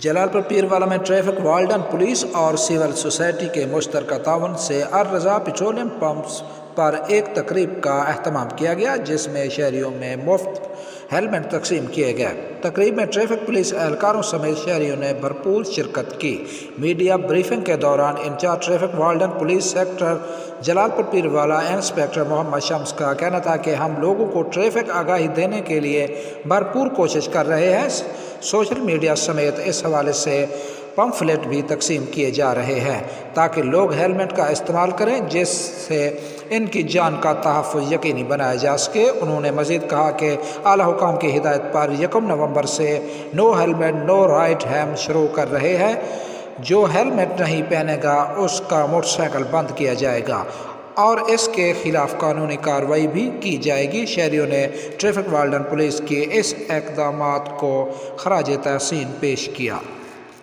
جلال پیروالا میں traffic warden police اور civil society کے مشترکہ تعاون سے الرضا پیٹرولیم پمپس پر ایک تقریب کا اہتمام کیا گیا، جس میں شہریوں میں مفت ہیلمٹ تقسیم کیے گئے۔ تقریب میں ٹریفک پولیس اہلکاروں سمیت شہریوں نے بھرپور شرکت کی۔ میڈیا بریفنگ کے دوران incharge traffic warden police sector Jalal Pirwala inspector Muhammad Shams کا کہنا تھا کہ ہم لوگوں کو ٹریفک آگاہی دینے کے لیے بھرپور کوشش کر رہے ہیں۔ سوشل میڈیا سمیت اس حوالے سے پمفلٹ بھی تقسیم کیے جا رہے ہیں تاکہ لوگ ہیلمٹ کا استعمال کریں، جس سے ان کی جان کا تحفظ یقینی بنایا جا سکے۔ انہوں نے مزید کہا کہ اعلیٰ حکام کی ہدایت پر 1 نومبر سے نو ہیلمٹ نو رائٹ ہیم شروع کر رہے ہیں۔ جو ہیلمٹ نہیں پہنے گا اس کا موٹر سائیکل بند کیا جائے گا اور اس کے خلاف قانونی کارروائی بھی کی جائے گی۔ شہریوں نے ٹریفک وارڈن پولیس کے اس اقدامات کو خراج تحسین پیش کیا۔